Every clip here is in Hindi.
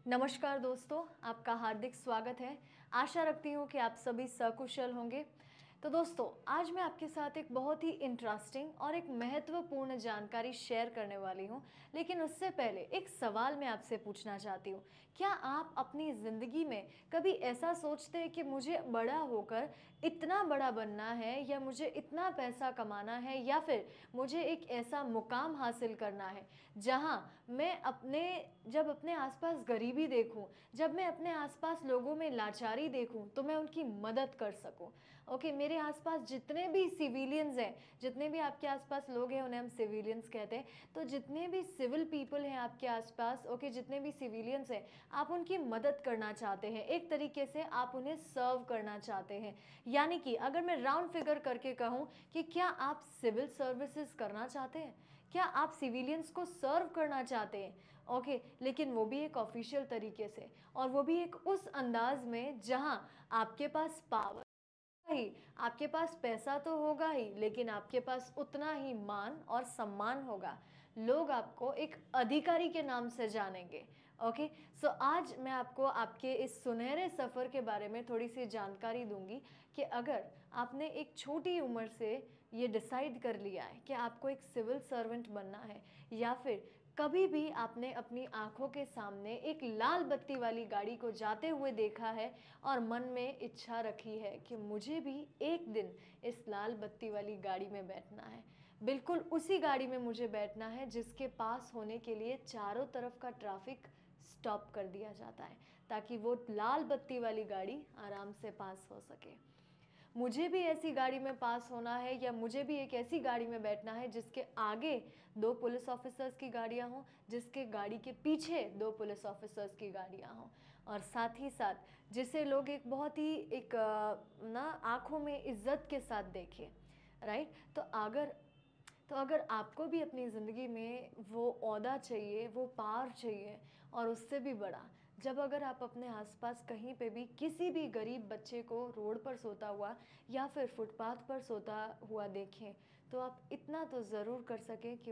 नमस्कार दोस्तों, आपका हार्दिक स्वागत है। आशा रखती हूँ कि आप सभी सकुशल होंगे। तो दोस्तों, आज मैं आपके साथ एक बहुत ही इंटरेस्टिंग और एक महत्वपूर्ण जानकारी शेयर करने वाली हूँ। लेकिन उससे पहले एक सवाल मैं आपसे पूछना चाहती हूँ। क्या आप अपनी ज़िंदगी में कभी ऐसा सोचते हैं कि मुझे बड़ा होकर इतना बड़ा बनना है, या मुझे इतना पैसा कमाना है, या फिर मुझे एक ऐसा मुकाम हासिल करना है जहाँ मैं जब अपने आसपास गरीबी देखूं, जब मैं अपने आसपास लोगों में लाचारी देखूं, तो मैं उनकी मदद कर सकूं। ओके, मेरे आसपास जितने भी सिविलियंस हैं, जितने भी आपके आसपास लोग हैं उन्हें हम सिविलियंस कहते हैं। तो जितने भी सिविल पीपल हैं आपके आसपास, ओके, जितने भी सिविलियंस हैं, आप उनकी मदद करना चाहते हैं। एक तरीके से आप उन्हें सर्व करना चाहते हैं। यानी कि अगर मैं राउंड फिगर करके कहूँ कि क्या आप सिविल सर्विसेज करना चाहते हैं, क्या आप सिविलियंस को सर्व करना चाहते हैं, ओके, लेकिन वो भी एक ऑफिशियल तरीके से, और वो भी एक उस अंदाज में जहां आपके पास पावर ही, आपके पास पैसा तो होगा ही, लेकिन आपके पास उतना ही मान और सम्मान होगा। लोग आपको एक अधिकारी के नाम से जानेंगे। ओके, सो आज मैं आपको आपके इस सुनहरे सफ़र के बारे में थोड़ी सी जानकारी दूंगी कि अगर आपने एक छोटी उम्र से ये डिसाइड कर लिया है कि आपको एक सिविल सर्वेंट बनना है, या फिर कभी भी आपने अपनी आंखों के सामने एक लाल बत्ती वाली गाड़ी को जाते हुए देखा है और मन में इच्छा रखी है कि मुझे भी एक दिन इस लाल बत्ती वाली गाड़ी में बैठना है, बिल्कुल उसी गाड़ी में मुझे बैठना है जिसके पास होने के लिए चारों तरफ का ट्रैफिक स्टॉप कर दिया जाता है, ताकि वो लाल बत्ती वाली गाड़ी आराम से पास हो सके। मुझे भी ऐसी गाड़ी में पास होना है, या मुझे भी एक ऐसी गाड़ी में बैठना है जिसके आगे दो पुलिस ऑफिसर्स की गाड़ियां हों, जिसके गाड़ी के पीछे दो पुलिस ऑफिसर्स की गाड़ियां हों, और साथ ही साथ जिसे लोग एक बहुत ही एक ना आंखों में इज्जत के साथ देखें। राइट, तो अगर आपको भी अपनी ज़िंदगी में वो ओहदा चाहिए, वो पावर चाहिए, और उससे भी बड़ा, जब अगर आप अपने आसपास कहीं पे भी किसी भी गरीब बच्चे को रोड पर सोता हुआ या फिर फुटपाथ पर सोता हुआ देखें, तो आप इतना तो ज़रूर कर सकें कि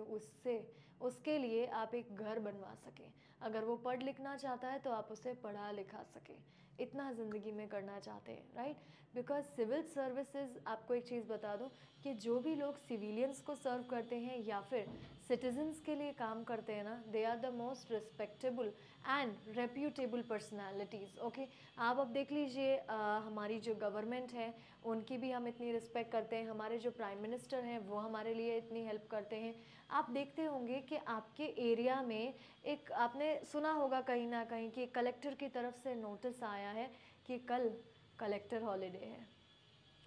उसके लिए आप एक घर बनवा सकें। अगर वो पढ़ लिखना चाहता है तो आप उसे पढ़ा लिखा सकें। इतना ज़िंदगी में करना चाहते हैं, राइट। बिकॉज सिविल सर्विसेज, आपको एक चीज़ बता दूं कि जो भी लोग सिविलियंस को सर्व करते हैं या फिर सिटीजन्स के लिए काम करते हैं ना, they are the most respectable and reputable personalities. Okay, आप अब देख लीजिए, हमारी जो गवर्नमेंट है उनकी भी हम इतनी रिस्पेक्ट करते हैं, हमारे जो प्राइम मिनिस्टर हैं वो हमारे लिए इतनी हेल्प करते हैं। आप देखते होंगे कि आपके एरिया में एक, आपने सुना होगा कहीं ना कहीं कि कलेक्टर की तरफ से नोटिस आया है कि कल कलेक्टर हॉलीडे है,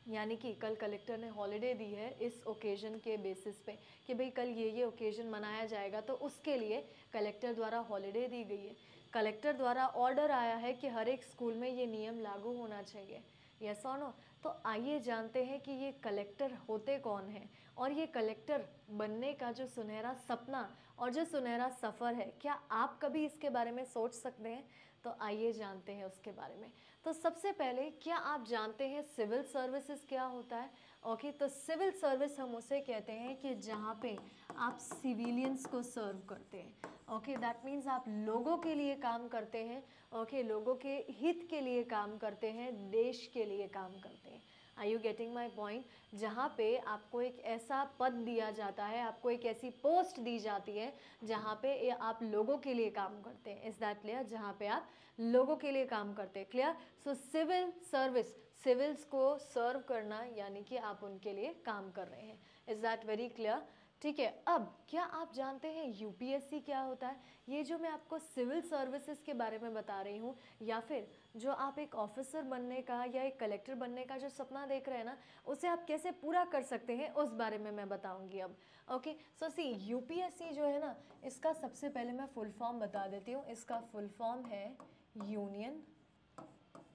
यानी कि कल कलेक्टर ने हॉलीडे दी है इस ओकेजन के बेसिस पे कि भाई कल ये ओकेजन मनाया जाएगा, तो उसके लिए कलेक्टर द्वारा हॉलीडे दी गई है। कलेक्टर द्वारा ऑर्डर आया है कि हर एक स्कूल में ये नियम लागू होना चाहिए। यस और नो। तो आइए जानते हैं कि ये कलेक्टर होते कौन हैं, और ये कलेक्टर बनने का जो सुनहरा सपना और जो सुनहरा सफ़र है, क्या आप कभी इसके बारे में सोच सकते हैं? तो आइए जानते हैं उसके बारे में। तो सबसे पहले, क्या आप जानते हैं सिविल सर्विसेज क्या होता है? ओके, तो सिविल सर्विस हम उसे कहते हैं कि जहाँ पे आप सिविलियंस को सर्व करते हैं। ओके, दैट मीन्स आप लोगों के लिए काम करते हैं। ओके, लोगों के हित के लिए काम करते हैं, देश के लिए काम करते हैं। Are you getting my point? जहाँ पे आपको एक ऐसा पद दिया जाता है, आपको एक ऐसी पोस्ट दी जाती है जहाँ पे आप लोगों के लिए काम करते हैं। Is that clear? जहाँ पे आप लोगों के लिए काम करते हैं। Clear? So civil service, civils को सर्व करना, यानी कि आप उनके लिए काम कर रहे हैं। Is that very clear? ठीक है। अब क्या आप जानते हैं यूपीएससी क्या होता है? ये जो मैं आपको सिविल सर्विसेज के बारे में बता रही हूँ, या फिर जो आप एक ऑफिसर बनने का या एक कलेक्टर बनने का जो सपना देख रहे हैं ना, उसे आप कैसे पूरा कर सकते हैं उस बारे में मैं बताऊंगी अब। ओके, सो सी, यूपीएससी जो है ना, इसका सबसे पहले मैं फुल फॉर्म बता देती हूँ। इसका फुल फॉर्म है union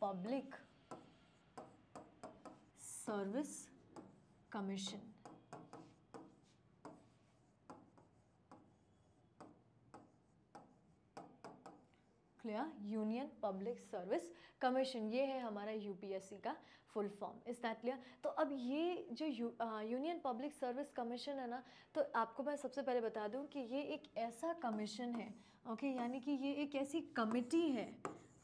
public service commission. Clear, union public service commission, ये है हमारा यूपीएससी का full form. Is that clear? तो अब ये जो यूनियन पब्लिक सर्विस कमीशन है ना, तो आपको मैं सबसे पहले बता दूं कि ये एक ऐसा कमीशन है, ओके, यानी कि ये एक ऐसी कमिटी है,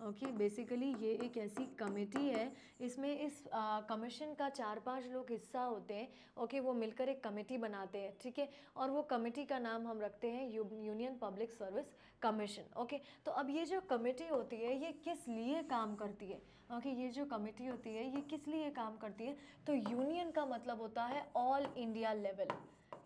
ओके, बेसिकली ये एक ऐसी कमेटी है, इसमें इस कमीशन का 4-5 लोग हिस्सा होते हैं, ओके, वो मिलकर एक कमेटी बनाते हैं, ठीक है, और वो कमेटी का नाम हम रखते हैं union public service commission, okay. तो अब ये जो कमेटी होती है ये किस लिए काम करती है, ओके, ये जो कमेटी होती है ये किस लिए काम करती है? तो यूनियन का मतलब होता है ऑल इंडिया लेवल,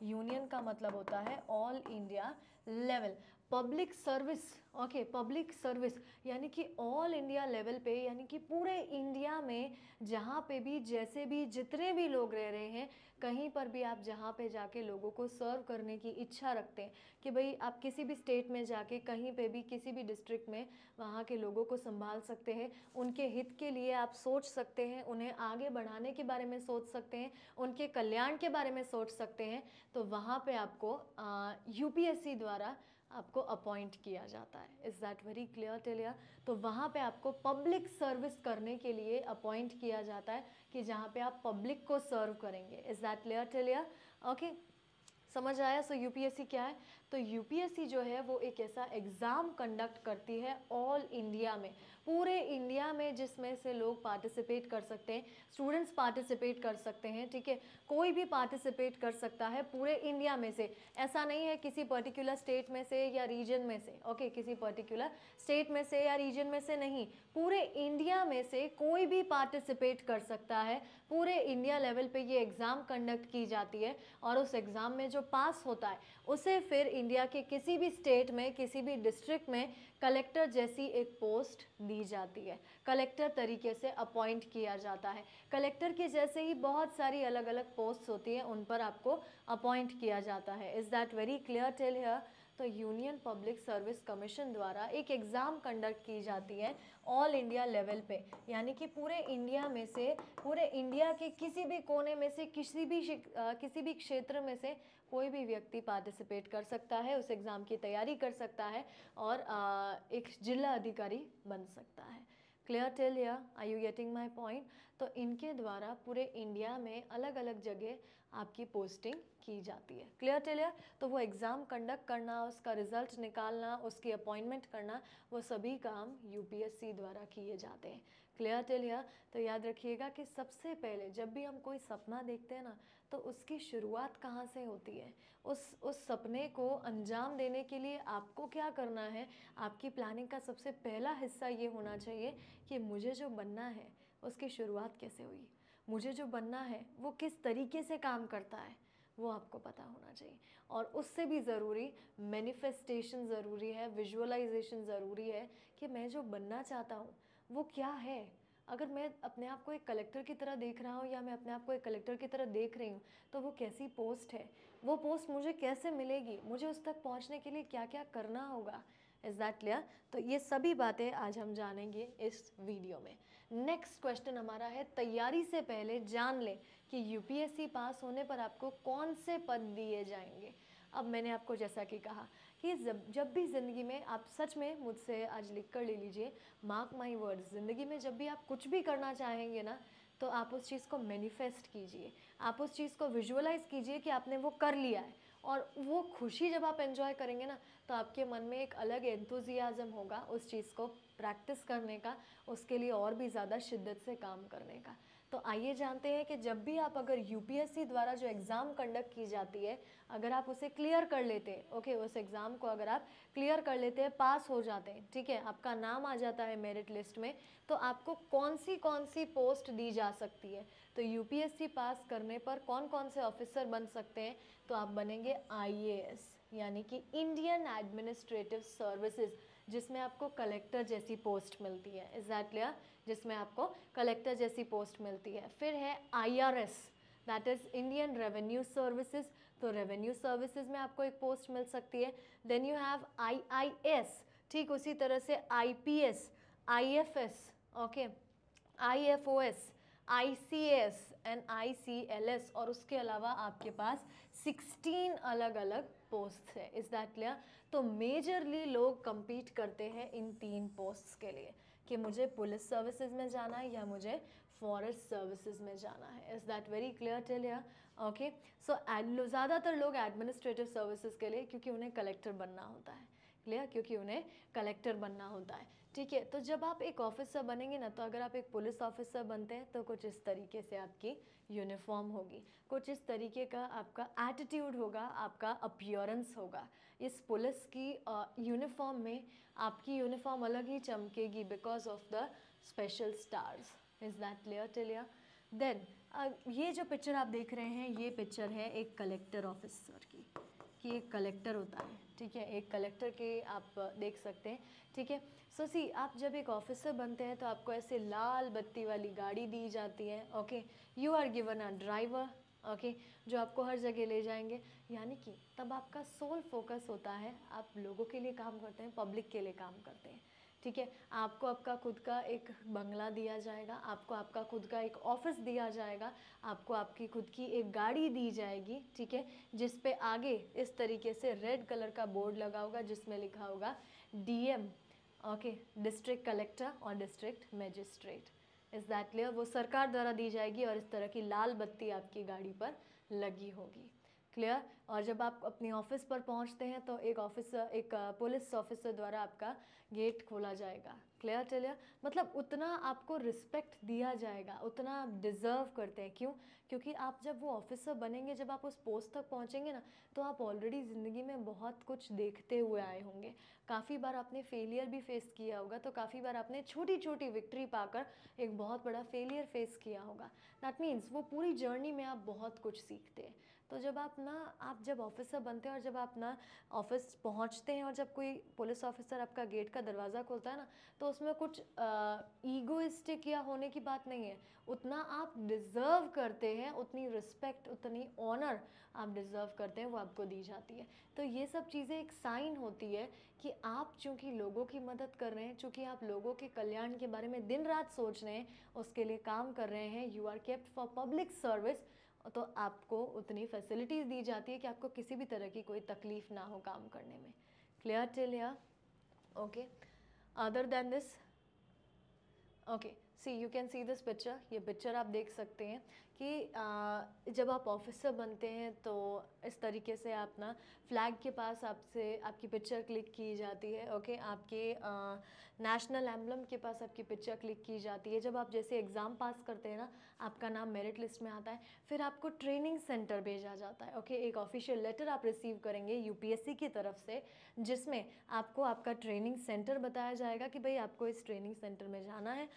यूनियन का मतलब होता है all India level. Public service, okay, public service यानी कि ऑल इंडिया लेवल पे, यानी कि पूरे इंडिया में जहाँ पे भी, जैसे भी, जितने भी लोग रह रहे हैं, कहीं पर भी आप जहाँ पे जाके लोगों को सर्व करने की इच्छा रखते हैं कि भाई आप किसी भी स्टेट में जाके कहीं पे भी किसी भी डिस्ट्रिक्ट में वहाँ के लोगों को संभाल सकते हैं, उनके हित के लिए आप सोच सकते हैं, उन्हें आगे बढ़ाने के बारे में सोच सकते हैं, उनके कल्याण के बारे में सोच सकते हैं, तो वहाँ पे आपको यूपीएससी द्वारा आपको अपॉइंट किया जाता है। Is that very clear till here? तो वहाँ पे आपको पब्लिक सर्विस करने के लिए अपॉइंट किया जाता है कि जहाँ पे आप पब्लिक को सर्व करेंगे। Is that clear till here? Okay, समझ आया? सो यूपीएससी क्या है? तो यूपीएससी जो है वो एक ऐसा एग्ज़ाम कंडक्ट करती है ऑल इंडिया में, पूरे इंडिया में, जिसमें से लोग पार्टिसिपेट कर सकते हैं, स्टूडेंट्स पार्टिसिपेट कर सकते हैं, ठीक है, कोई भी पार्टिसिपेट कर सकता है पूरे इंडिया में से। ऐसा नहीं है किसी पर्टिकुलर स्टेट में से या रीजन में से, ओके, किसी पर्टिकुलर स्टेट में से या रीजन में से नहीं, पूरे इंडिया में से कोई भी पार्टिसिपेट कर सकता है। पूरे इंडिया लेवल पे ये एग्ज़ाम कंडक्ट की जाती है और उस एग्ज़ाम में जो पास होता है उसे फिर इंडिया के किसी भी स्टेट में, किसी भी डिस्ट्रिक्ट में कलेक्टर जैसी एक पोस्ट दी जाती है, कलेक्टर तरीके से अपॉइंट किया जाता है। कलेक्टर के जैसे ही बहुत सारी अलग अलग पोस्ट होती हैं, उन पर आपको अपॉइंट किया जाता है। Is that very clear till here? तो यूनियन पब्लिक सर्विस कमीशन द्वारा एक एग्ज़ाम कंडक्ट की जाती है ऑल इंडिया लेवल पे, यानी कि पूरे इंडिया में से, पूरे इंडिया के किसी भी कोने में से, किसी भी क्षेत्र में से कोई भी व्यक्ति पार्टिसिपेट कर सकता है, उस एग्ज़ाम की तैयारी कर सकता है और एक जिला अधिकारी बन सकता है। Clear till here? Are you getting my point? तो इनके द्वारा पूरे इंडिया में अलग अलग जगह आपकी पोस्टिंग की जाती है। Clear till here? तो वो एग्ज़ाम कंडक्ट करना, उसका रिजल्ट निकालना, उसकी अपॉइंटमेंट करना, वो सभी काम यूपीएससी द्वारा किए जाते हैं। Clear till here? तो याद रखिएगा कि सबसे पहले जब भी हम कोई सपना देखते हैं ना, तो उसकी शुरुआत कहाँ से होती है? उस सपने को अंजाम देने के लिए आपको क्या करना है? आपकी प्लानिंग का सबसे पहला हिस्सा ये होना चाहिए कि मुझे जो बनना है उसकी शुरुआत कैसे हुई, मुझे जो बनना है वो किस तरीके से काम करता है, वो आपको पता होना चाहिए। और उससे भी ज़रूरी मैनिफेस्टेशन ज़रूरी है, विजुअलाइजेशन ज़रूरी है कि मैं जो बनना चाहता हूँ वो क्या है। अगर मैं अपने आप को एक कलेक्टर की तरह देख रहा हूँ या मैं अपने आप को एक कलेक्टर की तरह देख रही हूँ, तो वो कैसी पोस्ट है, वो पोस्ट मुझे कैसे मिलेगी, मुझे उस तक पहुँचने के लिए क्या क्या करना होगा। Is that clear? तो ये सभी बातें आज हम जानेंगे इस वीडियो में। नेक्स्ट क्वेश्चन हमारा है, तैयारी से पहले जान लें कि यूपीएससी पास होने पर आपको कौन से पद दिए जाएंगे। अब मैंने आपको जैसा कि कहा कि जब भी ज़िंदगी में आप, सच में मुझसे आज लिख कर ले लीजिए, मार्क माई वर्ड्स, ज़िंदगी में जब भी आप कुछ भी करना चाहेंगे ना, तो आप उस चीज़ को मैनिफेस्ट कीजिए, आप उस चीज़ को विजुअलाइज़ कीजिए कि आपने वो कर लिया है। और वो खुशी जब आप एंजॉय करेंगे ना, तो आपके मन में एक अलग एंथुजियाज़म होगा उस चीज़ को प्रैक्टिस करने का, उसके लिए और भी ज़्यादा शिद्दत से काम करने का। तो आइए जानते हैं कि जब भी आप, अगर यूपीएससी द्वारा जो एग्ज़ाम कंडक्ट की जाती है, अगर आप उसे क्लियर कर लेते हैं, ओके, उस एग्ज़ाम को अगर आप क्लियर कर लेते हैं, पास हो जाते हैं, ठीक है, आपका नाम आ जाता है मेरिट लिस्ट में, तो आपको कौन सी पोस्ट दी जा सकती है। तो यूपीएससी पास करने पर कौन कौन से ऑफिसर बन सकते हैं? तो आप बनेंगे आईएएस, यानी कि इंडियन एडमिनिस्ट्रेटिव सर्विसेज, जिसमें आपको कलेक्टर जैसी पोस्ट मिलती है। Is that clear? जिसमें आपको कलेक्टर जैसी पोस्ट मिलती है। फिर है IRS, that is Indian revenue services, तो रेवेन्यू सर्विसेज में आपको एक पोस्ट मिल सकती है। देन यू हैव आईआईएस, ठीक उसी तरह से IPS, IFS, okay, IFOS, ICS and ICLS, और उसके अलावा आपके पास 16 अलग अलग पोस्ट है। Is that clear? तो मेजरली लोग compete करते हैं इन 3 पोस्ट्स के लिए कि मुझे पुलिस सर्विसेज में जाना है या मुझे फॉरेस्ट सर्विसेज में जाना है। Is that very clear till here? Okay, so ज़्यादातर लोग एडमिनिस्ट्रेटिव सर्विसेज के लिए, क्योंकि उन्हें कलेक्टर बनना होता है। क्लियर? क्योंकि उन्हें कलेक्टर बनना होता है। ठीक है, तो जब आप एक ऑफिसर बनेंगे ना, तो अगर आप एक पुलिस ऑफिसर बनते हैं तो कुछ इस तरीके से आपकी यूनिफॉर्म होगी, कुछ इस तरीके का आपका एटीट्यूड होगा, आपका अपीयरेंस होगा। इस पुलिस की यूनिफॉर्म में आपकी यूनिफॉर्म अलग ही चमकेगी because of the special stars. Is that clear till here? Then ये जो पिक्चर आप देख रहे हैं, ये पिक्चर है एक कलेक्टर ऑफिसर की, कि एक कलेक्टर होता है। ठीक है, एक कलेक्टर के आप देख सकते हैं। ठीक है, सो सी, आप जब एक ऑफिसर बनते हैं तो आपको ऐसे लाल बत्ती वाली गाड़ी दी जाती है। Okay, you are given a driver, okay, जो आपको हर जगह ले जाएंगे। यानी कि तब आपका सोल फोकस होता है, आप लोगों के लिए काम करते हैं, पब्लिक के लिए काम करते हैं। ठीक है, आपको आपका खुद का एक बंगला दिया जाएगा, आपको आपका खुद का एक ऑफिस दिया जाएगा, आपको आपकी खुद की एक गाड़ी दी जाएगी। ठीक है, जिस पे आगे इस तरीके से रेड कलर का बोर्ड लगा होगा जिसमें लिखा होगा DM, ओके, डिस्ट्रिक्ट कलेक्टर और district magistrate. Is that clear? वो सरकार द्वारा दी जाएगी और इस तरह की लाल बत्ती आपकी गाड़ी पर लगी होगी। क्लियर? और जब आप अपनी ऑफिस पर पहुंचते हैं तो एक ऑफिसर, एक पुलिस ऑफिसर द्वारा आपका गेट खोला जाएगा। Clear till? मतलब उतना आपको रिस्पेक्ट दिया जाएगा, उतना आप डिज़र्व करते हैं। क्यों? क्योंकि आप जब वो ऑफिसर बनेंगे, जब आप उस पोस्ट तक पहुंचेंगे ना, तो आप ऑलरेडी ज़िंदगी में बहुत कुछ देखते हुए आए होंगे। काफ़ी बार आपने फेलियर भी फेस किया होगा, तो काफ़ी बार आपने छोटी छोटी विक्ट्री पाकर एक बहुत बड़ा फेलियर फेस किया होगा। दैट मीन्स वो पूरी जर्नी में आप बहुत कुछ सीखते हैं। तो जब आप जब ऑफिसर बनते हैं और जब आप ना ऑफिस पहुंचते हैं और जब कोई पुलिस ऑफिसर आपका गेट का दरवाज़ा खोलता है ना, तो उसमें कुछ ईगोइस्टिक या होने की बात नहीं है। उतना आप डिज़र्व करते हैं, उतनी रिस्पेक्ट, उतनी ऑनर आप डिज़र्व करते हैं, वो आपको दी जाती है। तो ये सब चीज़ें एक साइन होती है कि आप चूँकि लोगों की मदद कर रहे हैं, चूँकि आप लोगों के कल्याण के बारे में दिन रात सोच रहे हैं, उसके लिए काम कर रहे हैं, you are kept for public service, तो आपको उतनी फैसिलिटीज़ दी जाती है कि आपको किसी भी तरह की कोई तकलीफ़ ना हो काम करने में। Clear till here? Okay, other than this, okay, see you can see this picture. ये पिक्चर आप देख सकते हैं कि जब आप ऑफिसर बनते हैं तो इस तरीके से आप ना फ्लैग के पास आपसे आपकी पिक्चर क्लिक की जाती है। ओके, आपके नेशनल एम्बलम के पास आपकी पिक्चर क्लिक की जाती है। जब आप जैसे एग्ज़ाम पास करते हैं ना, आपका नाम मेरिट लिस्ट में आता है, फिर आपको ट्रेनिंग सेंटर भेजा जाता है। ओके, एक ऑफिशियल लेटर आप रिसीव करेंगे UPSC की तरफ से, जिसमें आपको आपका ट्रेनिंग सेंटर बताया जाएगा कि भाई आपको इस ट्रेनिंग सेंटर में जाना है।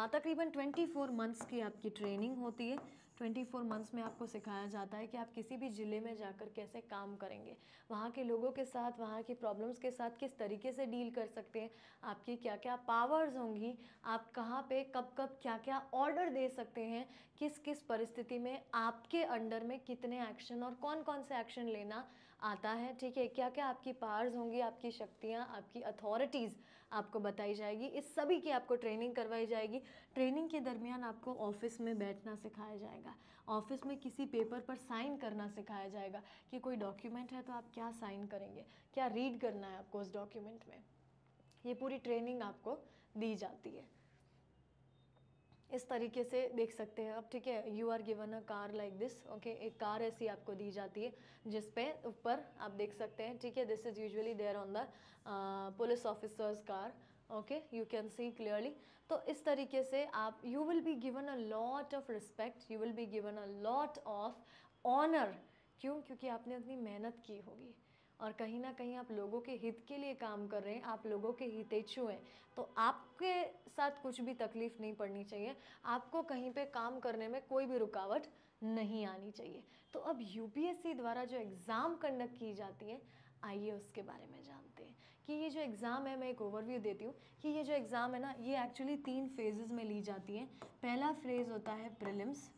तकरीबन 24 मंथ्स की आपकी ट्रेनिंग होती है। 24 मंथ्स में आपको सिखाया जाता है कि आप किसी भी ज़िले में जाकर कैसे काम करेंगे, वहाँ के लोगों के साथ, वहाँ की प्रॉब्लम्स के साथ किस तरीके से डील कर सकते हैं, आपकी क्या क्या पावर्स होंगी, आप कहाँ पे कब कब क्या क्या ऑर्डर दे सकते हैं, किस किस परिस्थिति में आपके अंडर में कितने एक्शन और कौन कौन से एक्शन लेना आता है। ठीक है, क्या क्या आपकी पावर्स होंगी, आपकी शक्तियाँ, आपकी अथॉरिटीज़ आपको बताई जाएगी। इस सभी की आपको ट्रेनिंग करवाई जाएगी। ट्रेनिंग के दरमियान आपको ऑफिस में बैठना सिखाया जाएगा, ऑफिस में किसी पेपर पर साइन करना सिखाया जाएगा कि कोई डॉक्यूमेंट है तो आप क्या साइन करेंगे, क्या रीड करना है आपको उस डॉक्यूमेंट में। ये पूरी ट्रेनिंग आपको दी जाती है। इस तरीके से देख सकते हैं आप। ठीक है, you are given a car like this. Okay, एक कार ऐसी आपको दी जाती है जिस पे ऊपर आप देख सकते हैं। ठीक है, this is usually there on the police officers car. Okay, you can see clearly. तो इस तरीके से आप you will be given a lot of respect, you will be given a lot of honour. क्यों? क्योंकि आपने अपनी मेहनत की होगी और कहीं ना कहीं आप लोगों के हित के लिए काम कर रहे हैं, आप लोगों के हितैषी हैं, तो आपके साथ कुछ भी तकलीफ़ नहीं पड़नी चाहिए, आपको कहीं पे काम करने में कोई भी रुकावट नहीं आनी चाहिए। तो अब UPSC द्वारा जो एग्ज़ाम कंडक्ट की जाती है, आइए उसके बारे में जानते हैं कि ये जो एग्ज़ाम है, मैं एक ओवरव्यू देती हूँ कि ये जो एग्ज़ाम है ना, ये एक्चुअली 3 फेजेज़ में ली जाती है। पहला फेज़ होता है प्रीलिम्स,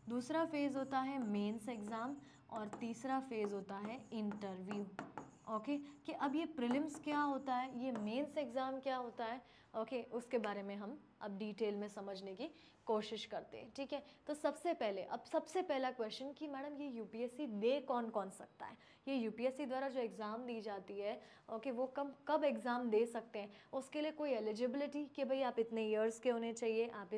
दूसरा फेज़ होता है मेंस एग्ज़ाम और तीसरा फेज़ होता है इंटरव्यू। ओके कि अब ये प्रीलिम्स क्या होता है, ये मेंस एग्ज़ाम क्या होता है, ओके उसके बारे में हम अब डिटेल में समझने की कोशिश करते हैं, ठीक है। तो सबसे पहले अब सबसे पहला क्वेश्चन कि मैडम ये यूपीएससी दे कौन कौन सकता है, ये यूपीएससी द्वारा जो एग्ज़ाम दी जाती है, ओके वो कब एग्ज़ाम दे सकते हैं, उसके लिए कोई एलिजिबिलिटी कि भाई आप इतने ईयर्स के होने चाहिए, आप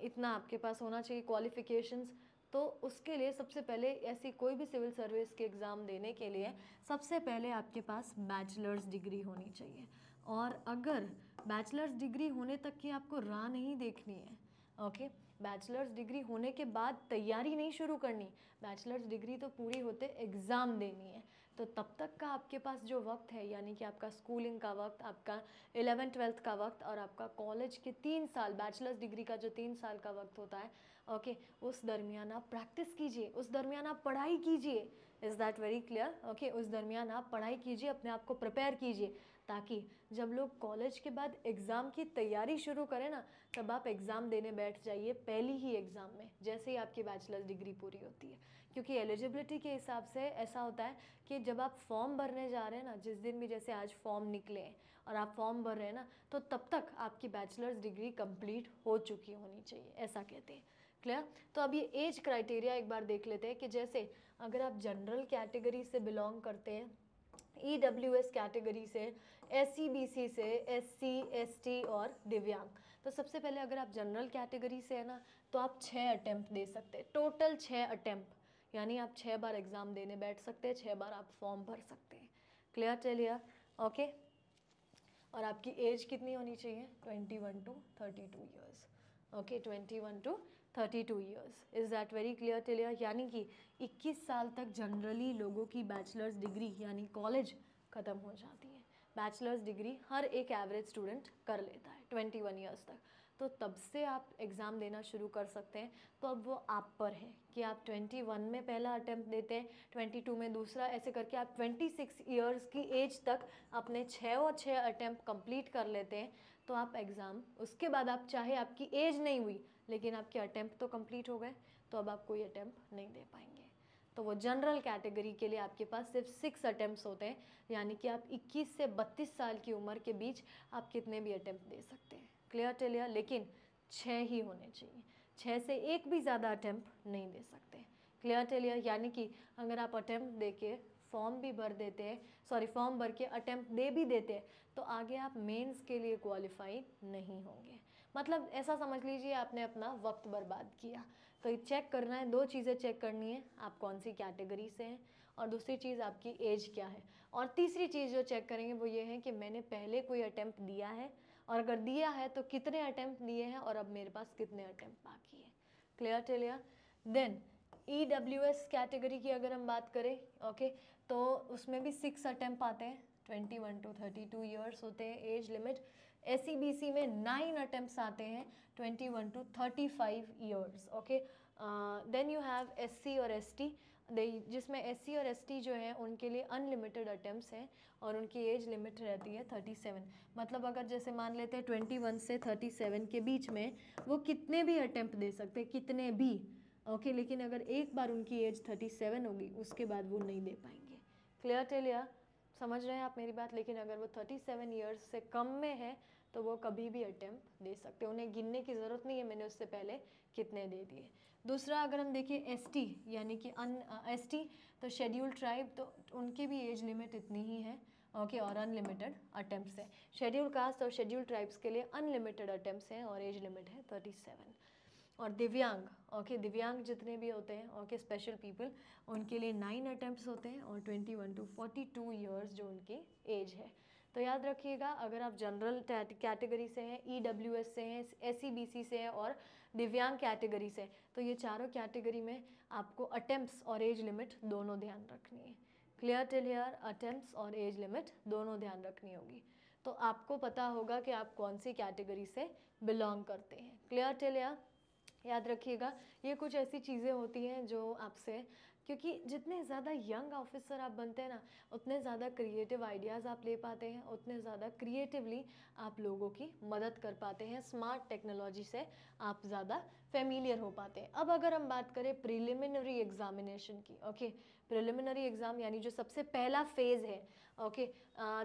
इतना आपके पास होना चाहिए क्वालिफिकेशंस। तो उसके लिए सबसे पहले ऐसी कोई भी सिविल सर्विस के एग्ज़ाम देने के लिए सबसे पहले आपके पास बैचलर्स डिग्री होनी चाहिए। और अगर बैचलर्स डिग्री होने तक की आपको राह नहीं देखनी है, ओके बैचलर्स डिग्री होने के बाद तैयारी नहीं शुरू करनी, बैचलर्स डिग्री तो पूरी होते एग्ज़ाम देनी है। तो तब तक का आपके पास जो वक्त है, यानी कि आपका स्कूलिंग का वक्त, आपका 11th-12th का वक्त और आपका कॉलेज के 3 साल, बैचलर्स डिग्री का जो 3 साल का वक्त होता है, ओके उस दरमियान आप प्रैक्टिस कीजिए, उस दरमियान आप पढ़ाई कीजिए। Is that very clear? Okay उस दरमियान आप पढ़ाई कीजिए, अपने आप को प्रिपेयर कीजिए, ताकि जब लोग कॉलेज के बाद एग्ज़ाम की तैयारी शुरू करें ना, तब आप एग्ज़ाम देने बैठ जाइए पहली ही एग्ज़ाम में, जैसे ही आपकी बैचलर्स डिग्री पूरी होती है। क्योंकि एलिजिबिलिटी के हिसाब से ऐसा होता है कि जब आप फॉर्म भरने जा रहे हैं ना, जिस दिन भी जैसे आज फॉर्म निकले हैं और आप फॉर्म भर रहे हैं ना, तो तब तक आपकी बैचलर्स डिग्री कंप्लीट हो चुकी होनी चाहिए, ऐसा कहते हैं। क्लियर? तो अब ये एज क्राइटेरिया एक बार देख लेते हैं कि जैसे अगर आप जनरल कैटेगरी से बिलोंग करते हैं, EWS कैटेगरी से, SCBC से, SC ST और दिव्यांग, तो सबसे पहले अगर आप जनरल कैटेगरी से है ना, तो आप 6 अटैम्प्ट दे सकते हैं, टोटल 6 अटैम्प्ट, यानी आप 6 बार एग्ज़ाम देने बैठ सकते हैं, 6 बार आप फॉर्म भर सकते हैं। क्लियर चलिए? ओके। और आपकी एज कितनी होनी चाहिए? 21 to 32 years. Okay 21 to 32 years. Is that very clear till here? यानी कि 21 साल तक जनरली लोगों की बैचलर्स डिग्री यानी कॉलेज ख़त्म हो जाती है। बैचलर्स डिग्री हर एक एवरेज स्टूडेंट कर लेता है 21 ईयर्स तक। तो तब से आप एग्ज़ाम देना शुरू कर सकते हैं। तो अब वो आप पर है कि आप 21 में पहला अटैम्प्ट देते हैं, 22 में दूसरा, ऐसे करके आप 26 ईयर्स की एज तक अपने 6 और 6 अटैम्प्ट कंप्लीट कर लेते हैं। तो आप एग्ज़ाम उसके बाद आप चाहे आपकी एज नहीं हुई लेकिन आपके अटैम्प्ट तो कंप्लीट हो गए, तो अब आप कोई अटैम्प्ट नहीं दे पाएंगे। तो वो जनरल कैटेगरी के लिए आपके पास सिर्फ 6 अटैम्प्ट्स होते हैं, यानी कि आप 21 से 32 साल की उम्र के बीच आप कितने भी अटैम्प्ट दे सकते हैं। क्लियर टिलियर? लेकिन 6 ही होने चाहिए, 6 से एक भी ज़्यादा अटैम्प्ट नहीं दे सकते। Clear till here? यानी कि अगर आप अटैम्प्ट दे के फॉर्म भी भर देते हैं, सॉरी फॉर्म भर के अटैम्प्ट दे भी देते हैं, तो आगे आप मेंस के लिए क्वालिफाई नहीं होंगे। मतलब ऐसा समझ लीजिए आपने अपना वक्त बर्बाद किया। तो ये चेक करना है, 2 चीज़ें चेक करनी है, आप कौन सी कैटेगरी से हैं और दूसरी चीज़ आपकी एज क्या है, और तीसरी चीज़ जो चेक करेंगे वो ये है कि मैंने पहले कोई अटैम्प्ट दिया है, और अगर दिया है तो कितने अटैम्प्ट दिए हैं और अब मेरे पास कितने अटैम्प्ट बाकी है। क्लियर टिलियर? देन EWS कैटेगरी की अगर हम बात करें, ओके तो उसमें भी 6 अटैम्प्ट आते हैं, 21 to 32 ईयर्स होते हैं एज लिमिट। SCBC में 9 अटैम्प्ट्स आते हैं, 21 to 35 years. Okay then you have SC और ST, जिसमें SC और ST जो है उनके लिए अनलिमिटेड अटैम्प्ट्स हैं और उनकी एज लिमिट रहती है 37। मतलब अगर जैसे मान लेते हैं 21 से 37 के बीच में वो कितने भी अटैम्प्ट दे सकते हैं, कितने भी, ओके लेकिन अगर एक बार उनकी एज 37 होगी उसके बाद वो नहीं दे पाएंगे। क्लियर टिलियर? समझ रहे हैं आप मेरी बात? लेकिन अगर वो 37 ईयर्स से कम में है तो वो कभी भी अटैम्प्ट दे सकते हैं, उन्हें गिनने की ज़रूरत नहीं है मैंने उससे पहले कितने दे दिए। दूसरा अगर हम देखें ST यानी कि ST, तो शेड्यूल ट्राइब, तो उनकी भी एज लिमिट इतनी ही है, ओके और अनलिमिटेड अटैम्प्ट्स है। शेड्यूल कास्ट और शेड्यूल ट्राइब्स के लिए अनलिमिटेड अटैम्प्ट्स हैं और एज लिमिट है 37। और दिव्यांग, ओके दिव्यांग जितने भी होते हैं, ओके स्पेशल पीपल, उनके लिए 9 अटैम्प्ट्स होते हैं और 21 to 42 ईयर्स जो उनकी एज है। तो याद रखिएगा, अगर आप जनरल कैटेगरी से हैं, EWS से हैं, SCBC से हैं और दिव्यांग कैटेगरी से, तो ये चारों कैटेगरी में आपको अटैम्प्ट्स और एज लिमिट दोनों ध्यान रखनी है। Clear till here? अटैम्प्ट्स और एज लिमिट दोनों ध्यान रखनी होगी, तो आपको पता होगा कि आप कौन सी कैटेगरी से बिलोंग करते हैं। Clear till here? याद रखिएगा, ये कुछ ऐसी चीज़ें होती हैं जो आपसे, क्योंकि जितने ज़्यादा यंग ऑफिसर आप बनते हैं ना, उतने ज़्यादा क्रिएटिव आइडियाज़ आप ले पाते हैं, उतने ज़्यादा क्रिएटिवली आप लोगों की मदद कर पाते हैं, स्मार्ट टेक्नोलॉजी से आप ज़्यादा फेमिलियर हो पाते हैं। अब अगर हम बात करें प्रिलिमिनरी एग्जामिनेशन की, ओके प्रिलिमिनरी एग्जाम यानी जो सबसे पहला फेज है। Okay,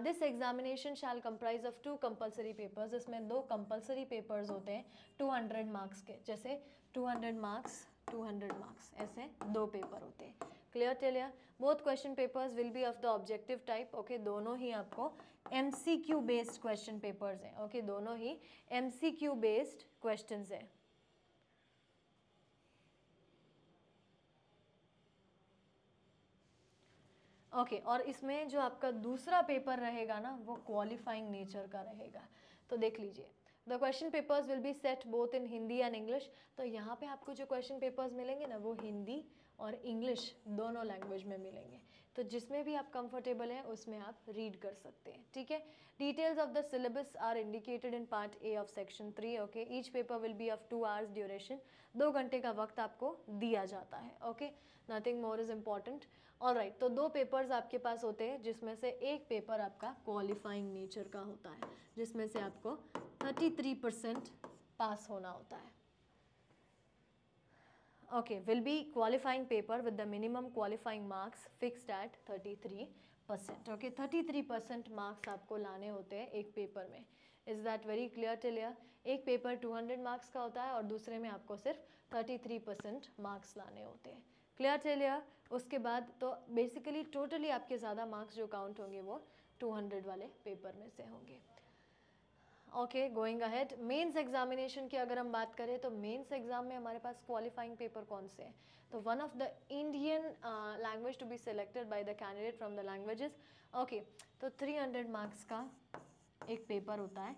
this examination shall comprise of 2 compulsory papers, इसमें 2 कंपलसरी पेपर्स होते हैं 200 मार्क्स के, जैसे 200 मार्क्स 200 मार्क्स, ऐसे 2 पेपर होते हैं। Clear till here? Both question papers will be of the objective type. Okay, दोनों ही आपको MCQ बेस्ड क्वेश्चन पेपर्स हैं। ओके, दोनों ही MCQ बेस्ड क्वेश्चंस हैं। ओके, और इसमें जो आपका दूसरा पेपर रहेगा ना वो क्वालिफाइंग नेचर का रहेगा। तो देख लीजिए, the question papers will be set both in Hindi and English. तो यहाँ पे आपको जो क्वेश्चन पेपर्स मिलेंगे ना वो हिंदी और इंग्लिश दोनों लैंग्वेज में मिलेंगे। तो जिसमें भी आप कंफर्टेबल हैं उसमें आप रीड कर सकते हैं। ठीक है, details of the syllabus are indicated in part A of section 3। Okay, each paper will be of 2 hours duration, 2 घंटे का वक्त आपको दिया जाता है। Okay, nothing more is important. Alright, तो 2 पेपर्स आपके पास होते हैं जिसमें से एक पेपर आपका क्वालिफाइंग नेचर का होता है, जिसमें से आपको 33% पास होना होता है। Okay, will be qualifying paper with the minimum qualifying marks fixed at 33%। Okay, 33% marks आपको लाने होते हैं एक पेपर में। Is that very clear till here? एक पेपर 200 मार्क्स का होता है और दूसरे में आपको सिर्फ 33% मार्क्स लाने होते हैं। Clear till here? उसके बाद तो बेसिकली टोटली आपके ज़्यादा मार्क्स जो काउंट होंगे वो 200 वाले पेपर में से होंगे। Okay, going ahead, mains examination की अगर हम बात करें तो मेंस एग्जाम में हमारे पास क्वालिफाइंग पेपर कौन से हैं? तो one of the Indian language to be selected by the candidate from the languages. Okay, तो 300 मार्क्स का एक पेपर होता है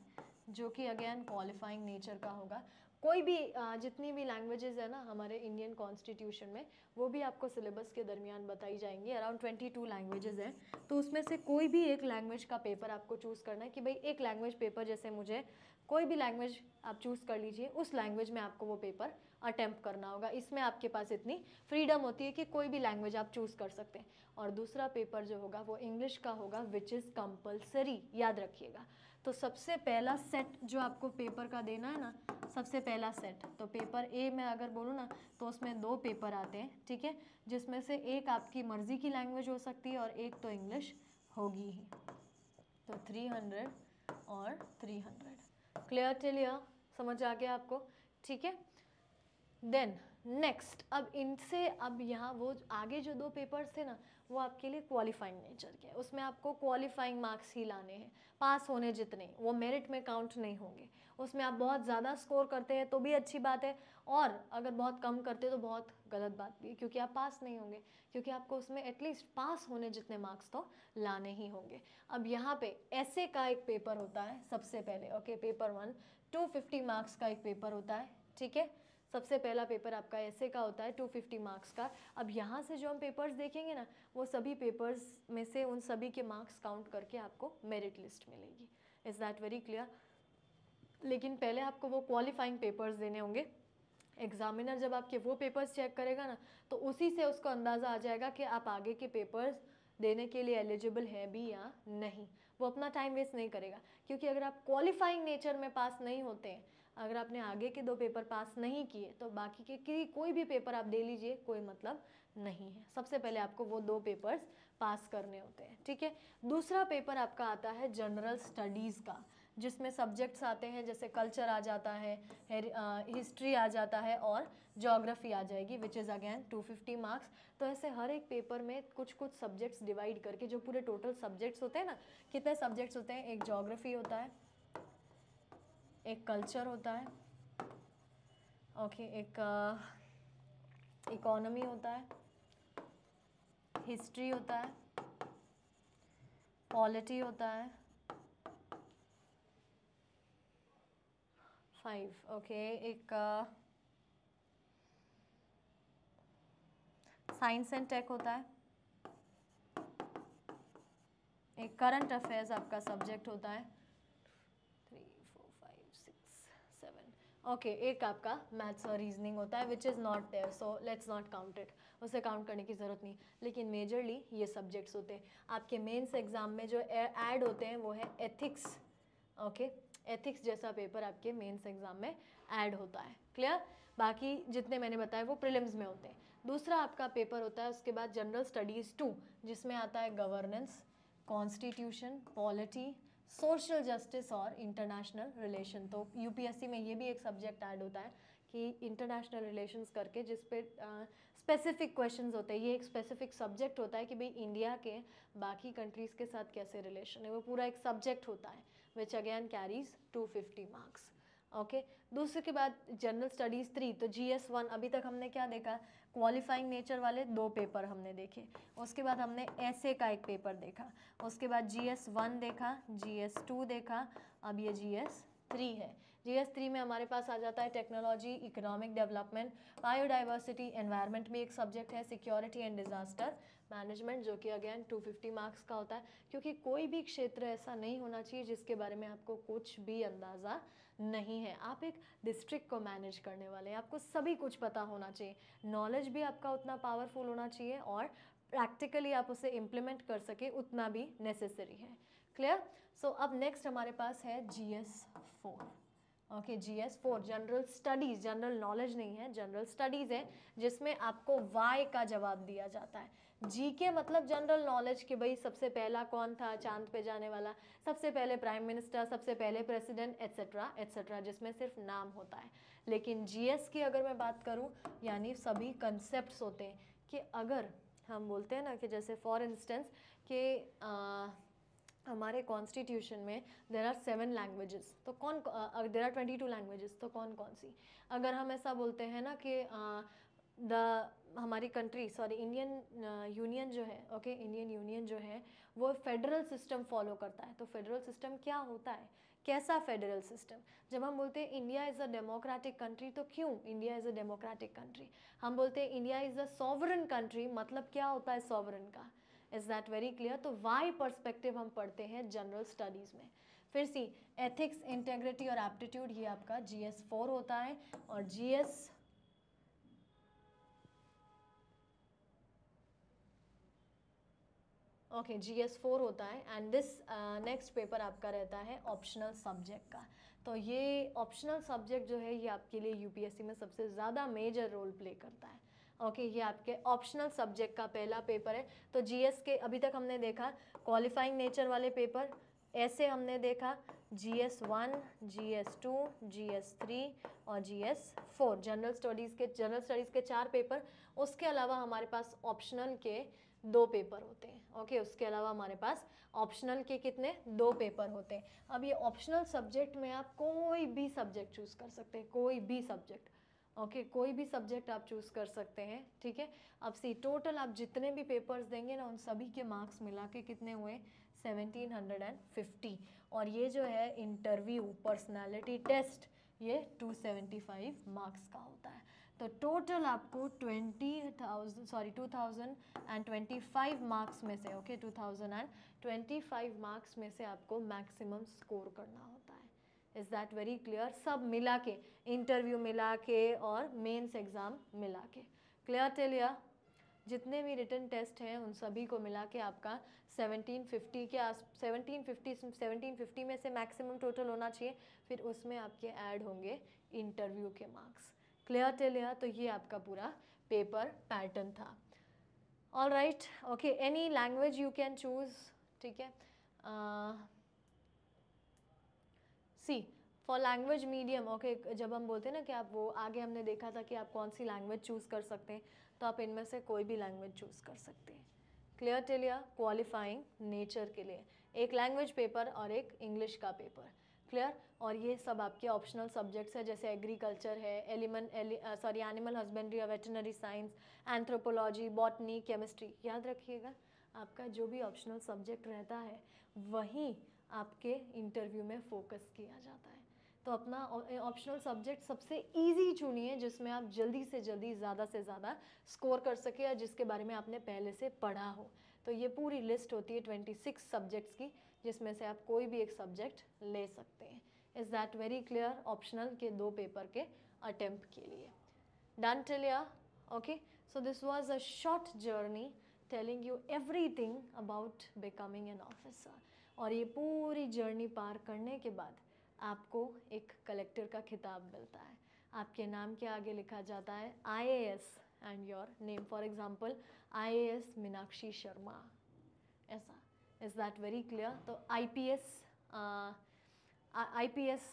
जो कि अगेन क्वालिफाइंग नेचर का होगा। कोई भी जितनी भी लैंग्वेजेस है ना हमारे इंडियन कॉन्स्टिट्यूशन में वो भी आपको सिलेबस के दरमियान बताई जाएंगी। अराउंड 22 लैंग्वेजेस हैं, तो उसमें से कोई भी एक लैंग्वेज का पेपर आपको चूज़ करना है कि भाई एक लैंग्वेज पेपर, जैसे मुझे कोई भी लैंग्वेज आप चूज़ कर लीजिए, उस लैंग्वेज में आपको वो पेपर अटेम्प्ट करना होगा। इसमें आपके पास इतनी फ्रीडम होती है कि कोई भी लैंग्वेज आप चूज़ कर सकते हैं। और दूसरा पेपर जो होगा वो इंग्लिश का होगा, विच इज़ कंपल्सरी, याद रखिएगा। तो सबसे पहला सेट जो आपको पेपर का देना है ना, सबसे पहला सेट, तो पेपर ए में अगर बोलूँ ना तो उसमें 2 पेपर आते हैं। ठीक है, जिसमें से एक आपकी मर्ज़ी की लैंग्वेज हो सकती है और एक तो इंग्लिश होगी ही। तो 300 और 300। Clear till here? समझ आ गया आपको? ठीक है, देन नेक्स्ट, अब इनसे अब यहाँ वो आगे जो 2 पेपर्स थे ना वो आपके लिए क्वालिफाइंग नेचर के, उसमें आपको क्वालिफाइंग मार्क्स ही लाने हैं, पास होने जितने, वो मेरिट में काउंट नहीं होंगे। उसमें आप बहुत ज़्यादा स्कोर करते हैं तो भी अच्छी बात है, और अगर बहुत कम करते तो बहुत गलत बात भी है, क्योंकि आप पास नहीं होंगे, क्योंकि आपको उसमें एटलीस्ट पास होने जितने मार्क्स तो लाने ही होंगे। अब यहाँ पे ऐसे का एक पेपर होता है सबसे पहले। ओके, पेपर 1 250 मार्क्स का एक पेपर होता है। ठीक है, सबसे पहला पेपर आपका ऐसे का होता है 250 मार्क्स का। अब यहाँ से जो हम पेपर्स देखेंगे ना वो सभी पेपर्स में से उन सभी के मार्क्स काउंट करके आपको मेरिट लिस्ट मिलेगी। Is that very clear? लेकिन पहले आपको वो क्वालिफाइंग पेपर्स देने होंगे। एग्जामिनर जब आपके वो पेपर्स चेक करेगा ना तो उसी से उसको अंदाज़ा आ जाएगा कि आप आगे के पेपर्स देने के लिए एलिजिबल है भी या नहीं। वो अपना टाइम वेस्ट नहीं करेगा, क्योंकि अगर आप क्वालिफाइंग नेचर में पास नहीं होते हैं, अगर आपने आगे के 2 पेपर पास नहीं किए तो बाकी के कोई भी पेपर आप दे लीजिए, कोई मतलब नहीं है। सबसे पहले आपको वो 2 पेपर्स पास करने होते हैं। ठीक है, दूसरा पेपर आपका आता है जनरल स्टडीज़ का, जिसमें सब्जेक्ट्स आते हैं जैसे कल्चर आ जाता है, हिस्ट्री आ जाता है और ज्योग्राफी आ जाएगी, विच इज़ अगेन 250 मार्क्स। तो ऐसे हर एक पेपर में कुछ कुछ सब्जेक्ट्स डिवाइड करके, जो पूरे टोटल सब्जेक्ट्स होते हैं ना, कितने सब्जेक्ट्स होते हैं, एक ज्योग्राफी होता है, एक कल्चर होता है, ओके, एक इकोनॉमी होता है, हिस्ट्री होता है, पॉलिटी होता है, 5, ओके, एक साइंस एंड टेक होता है, एक करंट अफेयर्स आपका सब्जेक्ट होता है, 3 4 5 6 7, ओके, एक आपका मैथ्स और रीजनिंग होता है, which is not there, so let's not count it, उसे काउंट करने की ज़रूरत नहीं। लेकिन मेजरली ये सब्जेक्ट्स होते हैं। आपके मेंस एग्जाम में जो ऐड होते हैं वो है एथिक्स। ओके, एथिक्स जैसा पेपर आपके मेंस एग्जाम में ऐड होता है। क्लियर? बाकी जितने मैंने बताए वो प्रीलिम्स में होते हैं। दूसरा आपका पेपर होता है उसके बाद जनरल स्टडीज़ 2, जिसमें आता है governance, constitution, polity, social justice और इंटरनेशनल रिलेशन। तो यूपीएससी में ये भी एक सब्जेक्ट ऐड होता है कि इंटरनेशनल रिलेशंस करके, जिस पे स्पेसिफिक क्वेश्चंस होते हैं। ये एक स्पेसिफिक सब्जेक्ट होता है कि भाई इंडिया के बाकी कंट्रीज़ के साथ कैसे रिलेशन है, वो पूरा एक सब्जेक्ट होता है which again carries 250 marks. Okay, दूसरे के बाद जनरल स्टडीज़ 3, तो GS 1 अभी तक हमने क्या देखा, क्वालिफाइंग नेचर वाले 2 पेपर हमने देखे। उसके बाद हमने ऐसे का एक पेपर देखा, उसके बाद GS 1 देखा, GS 2 देखा, अब ये GS 3 है। GS 3 में हमारे पास आ जाता है technology, economic development, biodiversity, environment में एक सब्जेक्ट है सिक्योरिटी एंड डिजास्टर मैनेजमेंट, जो कि अगेन 250 मार्क्स का होता है, क्योंकि कोई भी क्षेत्र ऐसा नहीं होना चाहिए जिसके बारे में आपको कुछ भी अंदाज़ा नहीं है। आप एक डिस्ट्रिक्ट को मैनेज करने वाले हैं, आपको सभी कुछ पता होना चाहिए, नॉलेज भी आपका उतना पावरफुल होना चाहिए और प्रैक्टिकली आप उसे इम्प्लीमेंट कर सके उतना भी नेसेसरी है। क्लियर? सो अब नेक्स्ट हमारे पास है GS 4। Okay, GS 4 general studies, general knowledge नहीं है, जनरल स्टडीज़ है, जिसमें आपको वाई का जवाब दिया जाता है। जीके मतलब जनरल नॉलेज कि भाई सबसे पहला कौन था चांद पे जाने वाला, सबसे पहले प्राइम मिनिस्टर, सबसे पहले प्रेसिडेंट, एट्सेट्रा एट्सेट्रा, जिसमें सिर्फ नाम होता है। लेकिन GS की अगर मैं बात करूं, यानी सभी कंसेप्ट्स होते हैं कि अगर हम बोलते हैं ना कि जैसे फॉर इंस्टेंस कि हमारे कॉन्स्टिट्यूशन में देर आर 7 लैंग्वेजेस, तो कौन, देर आर 22 लैंग्वेजेस, तो कौन कौन सी। अगर हम ऐसा बोलते हैं ना कि हमारी कंट्री, सॉरी इंडियन यूनियन जो है, ओके, इंडियन यूनियन जो है वो फेडरल सिस्टम फॉलो करता है। तो फेडरल सिस्टम क्या होता है, कैसा फेडरल सिस्टम? जब हम बोलते हैं India is a democratic country, तो क्यों India is a democratic country? हम बोलते हैं India is a sovereign country, मतलब क्या होता है सॉवरन का? Is that very clear? तो वाई पर्सपेक्टिव हम पढ़ते हैं जनरल स्टडीज़ में। फिर सी एथिक्स, इंटेग्रिटी और एप्टीट्यूड, ये आपका GS 4 होता है। और GS ओके, GS 4 होता है। एंड दिस नेक्स्ट पेपर आपका रहता है ऑप्शनल सब्जेक्ट का। तो ये ऑप्शनल सब्जेक्ट जो है ये आपके लिए यूपीएससी में सबसे ज़्यादा मेजर रोल प्ले करता है। ओके, ये आपके ऑप्शनल सब्जेक्ट का पहला पेपर है। तो GS के अभी तक हमने देखा क्वालिफाइंग नेचर वाले पेपर, ऐसे हमने देखा GS 1, GS 2, GS 3 और GS 4, जनरल स्टडीज़ के 4 पेपर। उसके अलावा हमारे पास ऑप्शनल के 2 पेपर होते हैं। ओके, उसके अलावा हमारे पास ऑप्शनल के कितने, 2 पेपर होते हैं। अब ये ऑप्शनल सब्जेक्ट में आप कोई भी सब्जेक्ट चूज़ कर सकते हैं, कोई भी सब्जेक्ट। ओके, कोई भी सब्जेक्ट आप चूज़ कर सकते हैं, ठीक है। अब सी टोटल आप जितने भी पेपर्स देंगे ना, उन सभी के मार्क्स मिला के कितने हुए, 1750। और ये जो है इंटरव्यू, पर्सनालिटी टेस्ट, ये 275 मार्क्स का होता है। तो टोटल आपको 2025 मार्क्स में से, ओके, 2025 मार्क्स में से आपको मैक्सिमम स्कोर करना होता है। Is that very clear? सब मिला के, इंटरव्यू मिला के और मेंस एग्ज़ाम मिला के। Clear till here? जितने भी रिटन टेस्ट हैं उन सभी को मिला के आपका 1750 के 1750 में से मैक्सिमम टोटल होना चाहिए, फिर उसमें आपके ऐड होंगे इंटरव्यू के मार्क्स। Clear till here? तो ये आपका पूरा पेपर पैटर्न था। All right, okay, any language you can choose, ठीक है। सी फॉर लैंग्वेज मीडियम, ओके, जब हम बोलते हैं ना कि आप वो आगे हमने देखा था कि आप कौन सी लैंग्वेज चूज़ कर सकते हैं, तो आप इनमें से कोई भी लैंग्वेज चूज़ कर सकते हैं। Clear till here? Qualifying nature के लिए एक लैंग्वेज पेपर और एक इंग्लिश का पेपर। क्लियर? और ये सब आपके ऑप्शनल सब्जेक्ट्स है, जैसे एग्रीकल्चर है, एनिमल हस्बेंड्री और veterinary science, anthropology, botany, chemistry. याद रखिएगा, आपका जो भी ऑप्शनल सब्जेक्ट रहता है वहीं आपके इंटरव्यू में फोकस किया जाता है। तो अपना ऑप्शनल सब्जेक्ट सबसे इजी चुनिए जिसमें आप जल्दी से जल्दी ज़्यादा से ज़्यादा स्कोर कर सके या जिसके बारे में आपने पहले से पढ़ा हो। तो ये पूरी लिस्ट होती है 26 सब्जेक्ट्स की, जिसमें से आप कोई भी एक सब्जेक्ट ले सकते हैं। Is that very clear? Optional के 2 पेपर के अटेम्प्ट के लिए। Done till here? Okay, so this was a short journey telling you everything about becoming an officer. और ये पूरी जर्नी पार करने के बाद आपको एक कलेक्टर का खिताब मिलता है, आपके नाम के आगे लिखा जाता है IAS and your name, for example IAS Meenakshi Sharma, ऐसा. Is that very clear? तो IPS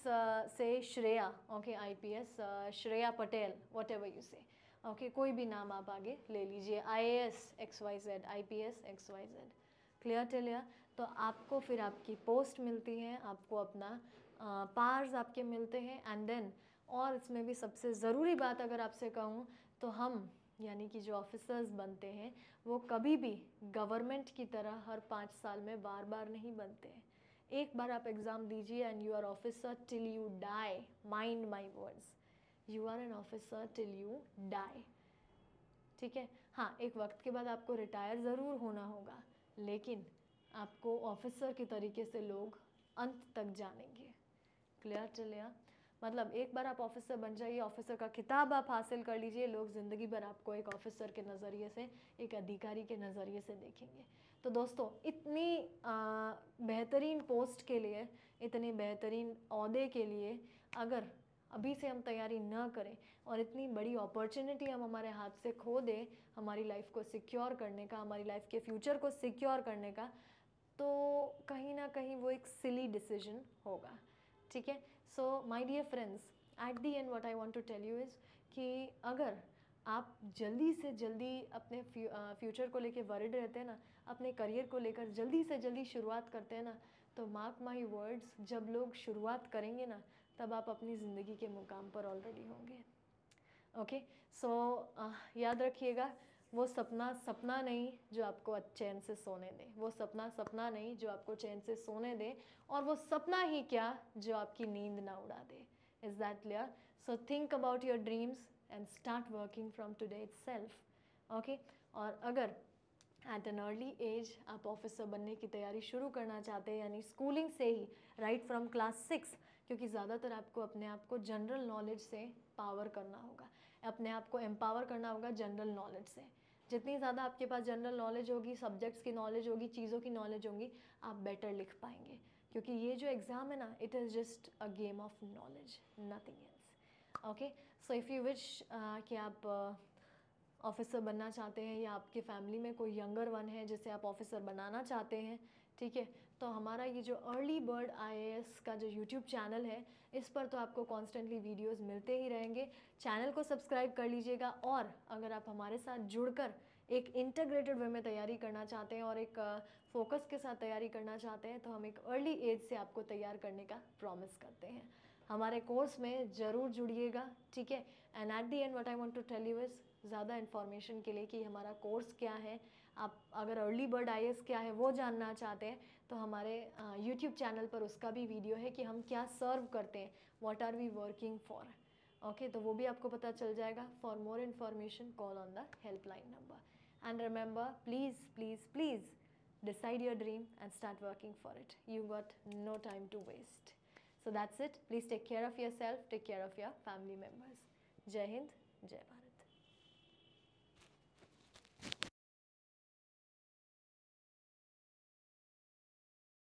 से Shreya, okay, IPS Shreya Patel, whatever you say, okay, कोई भी नाम आप आगे ले लीजिए, IAS XYZ, IPS XYZ, clear till? तो आपको फिर आपकी पोस्ट मिलती है, आपको अपना पार्स आपके मिलते हैं, एंड देन, और इसमें भी सबसे ज़रूरी बात अगर आपसे कहूँ तो हम यानी कि जो ऑफिसर्स बनते हैं वो कभी भी गवर्नमेंट की तरह हर 5 साल में बार बार नहीं बनते हैं. एक बार आप एग्ज़ाम दीजिए and you are officer till you die. Mind my words, you are an officer till you die. ठीक है. हाँ, एक वक्त के बाद आपको रिटायर ज़रूर होना होगा, लेकिन आपको ऑफिसर के तरीके से लोग अंत तक जानेंगे. क्लियर चलिए? मतलब एक बार आप ऑफिसर बन जाइए, ऑफिसर का खिताब आप हासिल कर लीजिए, लोग ज़िंदगी भर आपको एक ऑफिसर के नज़रिए से, एक अधिकारी के नज़रिए से देखेंगे. तो दोस्तों, इतनी बेहतरीन पोस्ट के लिए, इतने बेहतरीन ओहदे के लिए अगर अभी से हम तैयारी ना करें और इतनी बड़ी अपॉर्चुनिटी हम हमारे हाथ से खो दें हमारी लाइफ को सिक्योर करने का, हमारी लाइफ के फ्यूचर को सिक्योर करने का, तो कहीं ना कहीं वो एक सिली डिसीजन होगा. ठीक है. So my dear friends, at the end what I want to tell you is कि अगर आप जल्दी से जल्दी अपने फ्यूचर को लेके वरिड रहते हैं ना, अपने करियर को लेकर जल्दी से जल्दी शुरुआत करते हैं ना, तो मार्क माई वर्ड्स, जब लोग शुरुआत करेंगे ना, तब आप अपनी ज़िंदगी के मुकाम पर ऑलरेडी होंगे. ओके. सो याद रखिएगा, वो सपना सपना नहीं जो आपको चैन से सोने दे, वो सपना सपना नहीं जो आपको चैन से सोने दे, और वो सपना ही क्या जो आपकी नींद ना उड़ा दे. Is that clear? So think about your dreams and start working from today itself. Okay. और अगर एट एन अर्ली एज आप ऑफिसर बनने की तैयारी शुरू करना चाहते हैं, यानी स्कूलिंग से ही, राइट फ्रॉम क्लास 6, क्योंकि ज़्यादातर आपको अपने आप को जनरल नॉलेज से पावर करना होगा, अपने आप को एम्पावर करना होगा जनरल नॉलेज से. जितनी ज़्यादा आपके पास जनरल नॉलेज होगी, सब्जेक्ट्स की नॉलेज होगी, चीज़ों की नॉलेज होगी, आप बेटर लिख पाएंगे. क्योंकि ये जो एग्ज़ाम है ना, it is just a game of knowledge, nothing else. Okay. So if you wish कि आप ऑफिसर बनना चाहते हैं, या आपके फैमिली में कोई यंगर वन है जिसे आप ऑफिसर बनाना चाहते हैं, ठीक है, तो हमारा ये जो अर्ली बर्ड IAS का जो यूट्यूब चैनल है, इस पर तो आपको कॉन्स्टेंटली वीडियोस मिलते ही रहेंगे. चैनल को सब्सक्राइब कर लीजिएगा, और अगर आप हमारे साथ जुड़कर एक इंटीग्रेटेड वे में तैयारी करना चाहते हैं और एक फोकस के साथ तैयारी करना चाहते हैं, तो हम एक अर्ली एज से आपको तैयार करने का प्रॉमिस करते हैं. हमारे कोर्स में ज़रूर जुड़िएगा. ठीक है. And at the end what I want to tell you is, ज़्यादा इन्फॉर्मेशन के लिए कि हमारा कोर्स क्या है, आप अगर अर्ली बर्ड IAS क्या है वो जानना चाहते हैं, तो हमारे यूट्यूब चैनल पर उसका भी वीडियो है कि हम क्या सर्व करते हैं, what are we working for. Okay. तो वो भी आपको पता चल जाएगा. For more information call on the helpline number. And remember, please please please decide your dream and start working for it. You got no time to waste. So that's it. Please take care of yourself, take care of your family members. Jai Hind, Jai Bharat.